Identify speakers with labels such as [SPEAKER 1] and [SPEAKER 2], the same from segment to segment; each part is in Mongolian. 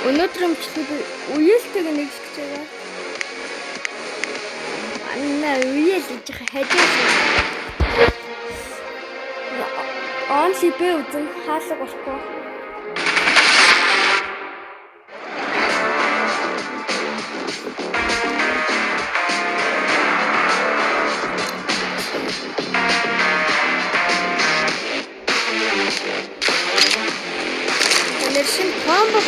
[SPEAKER 1] Өнөөдөр мөчлөд үеэлтэйг нэг гэж байгаа. Анна үеэл гэж хажаас. Онли бэ үзэн хаалга болохгүй. Шинэ комбо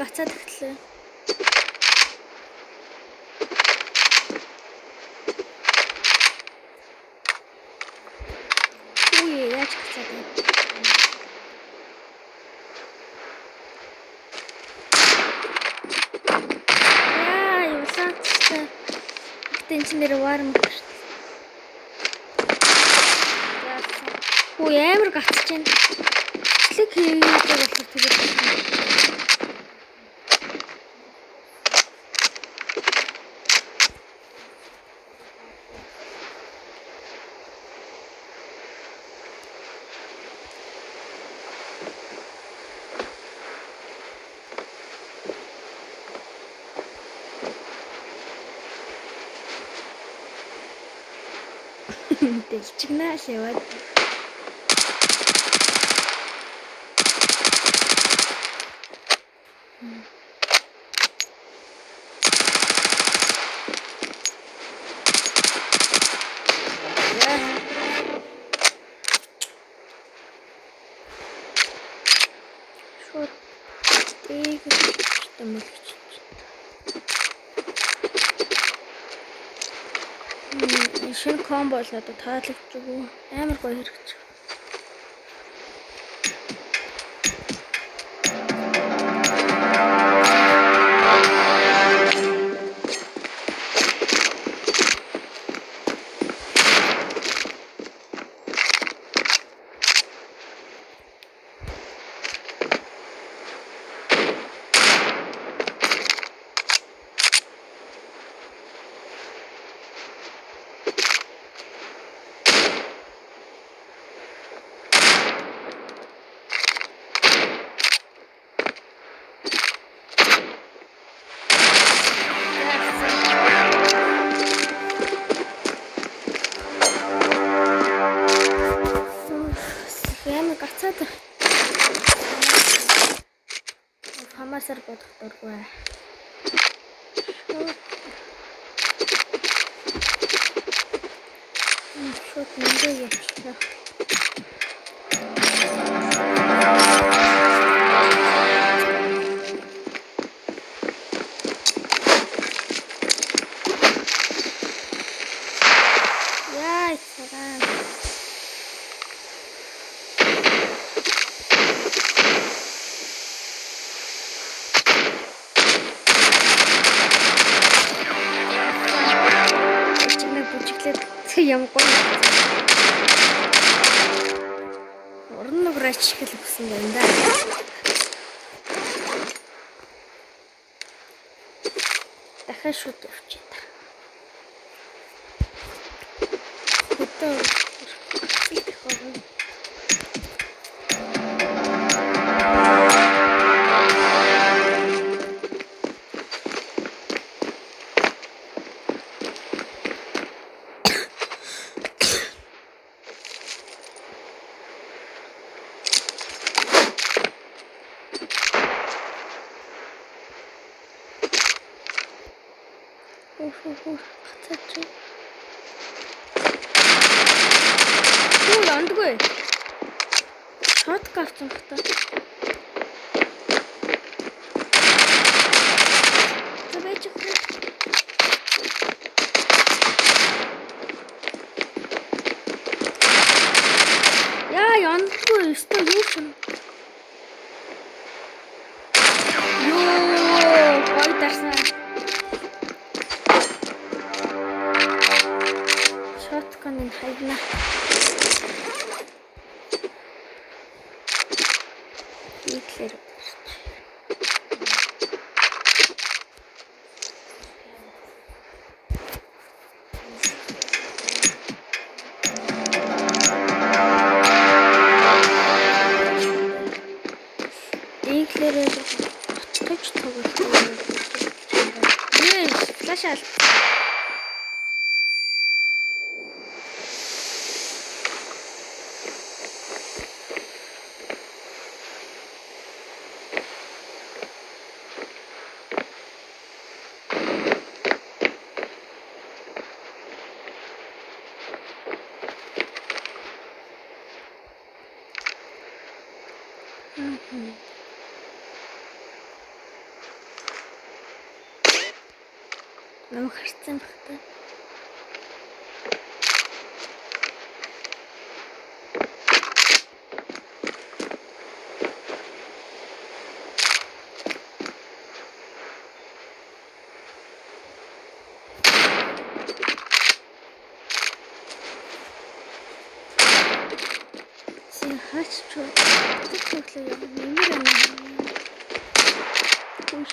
[SPEAKER 1] гацаад эхэллээ. Үе яаж гацаад вэ? Тэн чинь нэр варм шүү дээ. Өө амар гацж байна. Клик хийгээд болохоор тэгээд дэлчигнаа шиваад шууд ийг тэмүүлж шинэ комбо л одоо таалагдчихгүй амар гоё хэрэгч. Хамаасаар бодох дургүй. Шууд нэгэ явчихлаа. Яа, цагаан. Юм гоё. Уран нуграач хэл өгсөн байна да. Дахиад шууд явчих та. Хөтөө. Гацаач. Юу яндгүй. Шот гавцсан бата. Тэвэж хөө. Яа яндгүй өстө юу ч юм. Ёо, гой дарсан. Шотконын хайна. Итлэр. Итлэр точ тоглох. Yes, флаш аль. Намайг харцсан багтаа. Хаач чуу. Тэглээ юм. Нэмэр юм. Үш.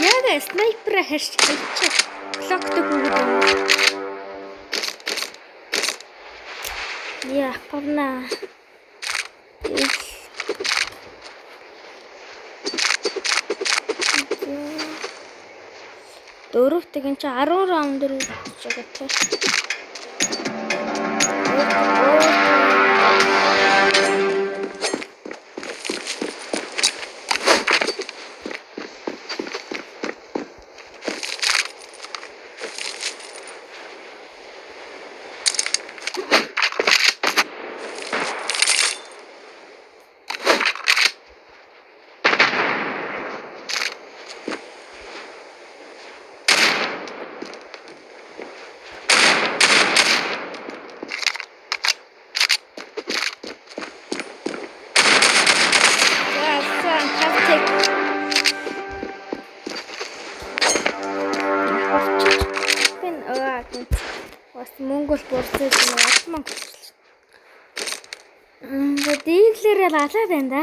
[SPEAKER 1] Яга снайпер харч хэлчих. Клоктой бүгд юм. Яа, павна. Дөрөвтэйг нь чи 10 раунд дөрөв хийж байгаа тийм. Монгол борцод Монгол. Дийлэрээ лалаад байна да.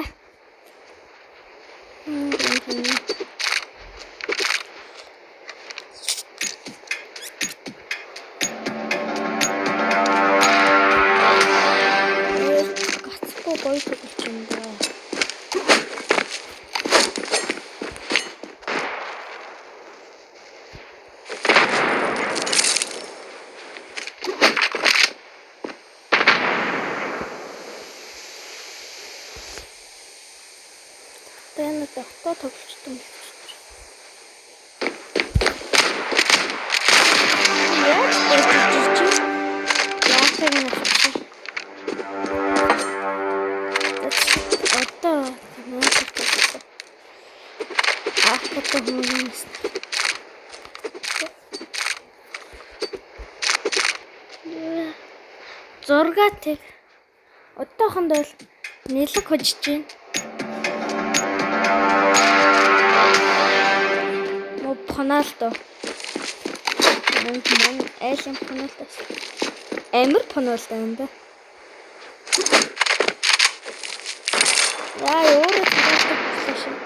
[SPEAKER 1] Гацгүй гоё гэж юм да. Тэнэ тогтоо тоглолцсон. Яа, зургаатай. Одоохондоо л нэлэг хожиж байна. Мөн паналто. Мөн айлын паналто. Амар паналто юм да. Яа, өөрөө тоглож байна.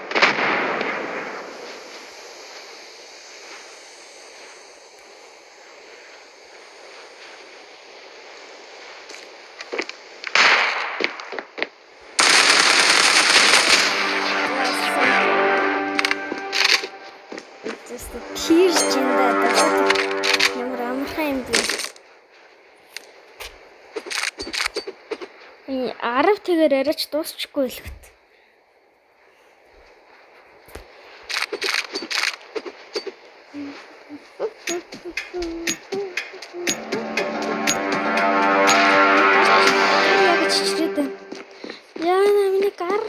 [SPEAKER 1] Тийш чиндээ ямар амархан юм бэ? 10 тэгээр яриач дуусчихгүй л гэт. Яг чичрээд байна. Яна миний гар.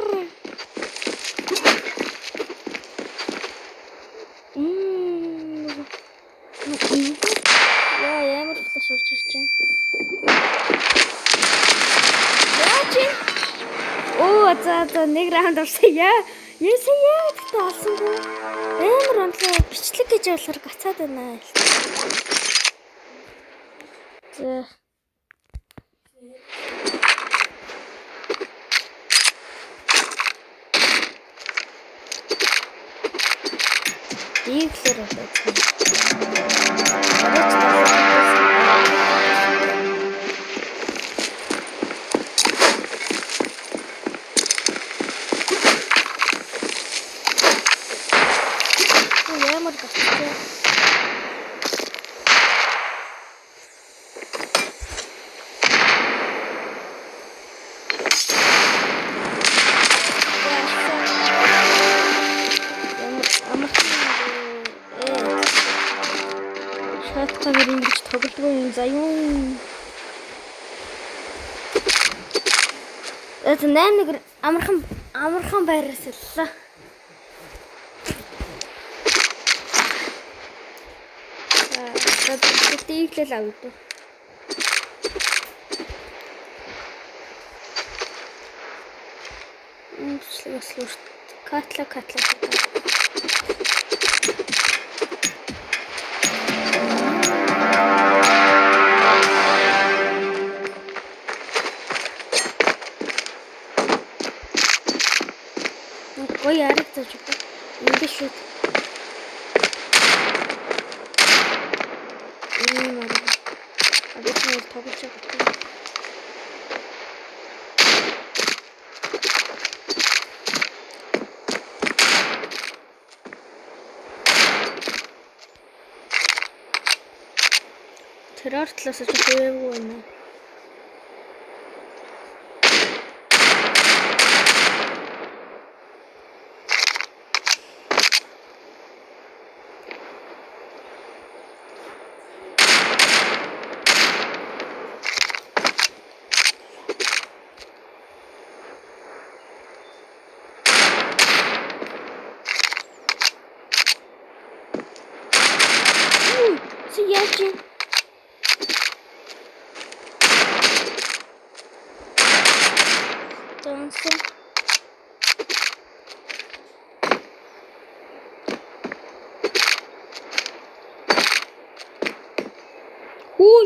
[SPEAKER 1] Яа ямар флаш урж ирж байна. Оо за нэг раунд орсон яа. Яасан яа гэдэгт олсонгүй. Амар онлоо бичлэг гэж болохоор гацаад байна. За. Иглэр одоо. Ямар гацчихсан. Шатгаар ингэж тоглохгүй юм за юу. Это 8 амархан байраас ллаа. Иглэл авд. Слушай, Катла. Ой, яригдаж байна. Ингэж шүү. Обычно тоглож байгаа. Тэрээр талаас ч хөөгүй байна. Яачин Тонсон Хуй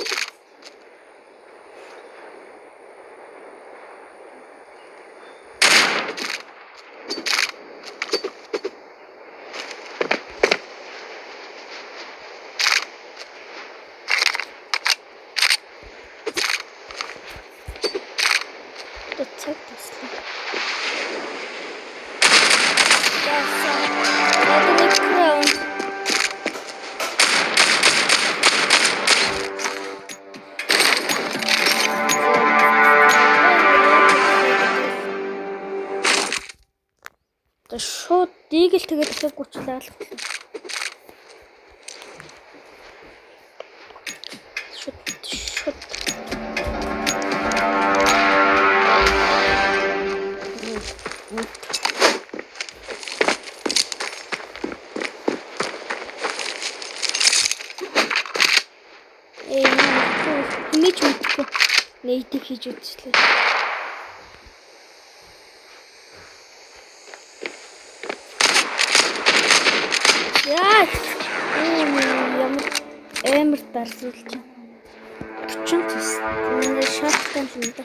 [SPEAKER 1] Цаг таслаа. Шууд диигэл тэгээд дахиад гүчлээ алхлаа. Шууд. Хэмээж мэдгүй нээдэг хийж үзлээ. Яа! Ямар дарсуулж байна. 40 тус. Миний шаттан юм да.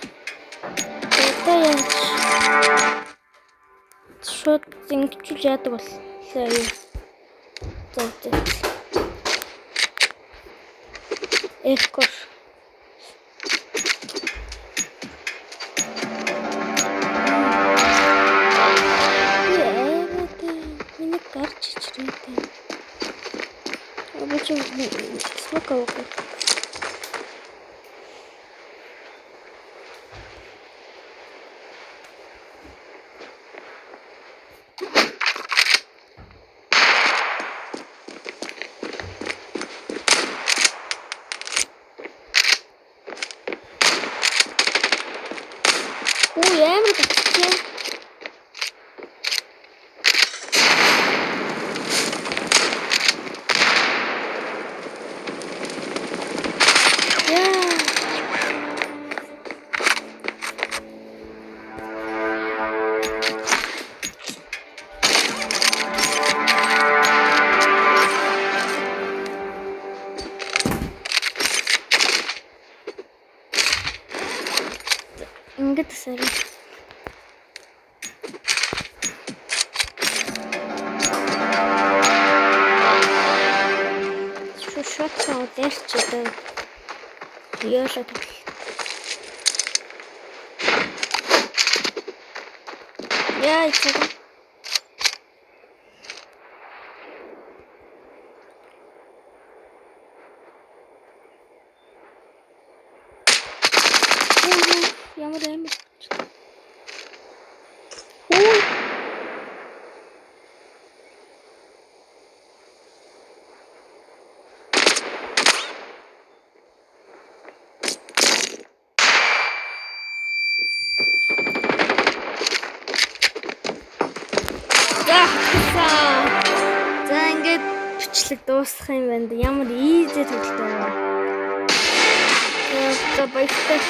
[SPEAKER 1] Одоо яаж шууд ингэж яадаг боллоо юу. За. Экор Миний гарч ичрээтэй. Обычно сколько около. тийм. Яа. Ингээд сарай. Шот удаарч одоо ёолоо төгөл. Яа ичээ. Ямар амар. Хөө. За ингээд бичлэг дуусгах юм байна. Ямар ийзээ тоглолт байна. За баяртай.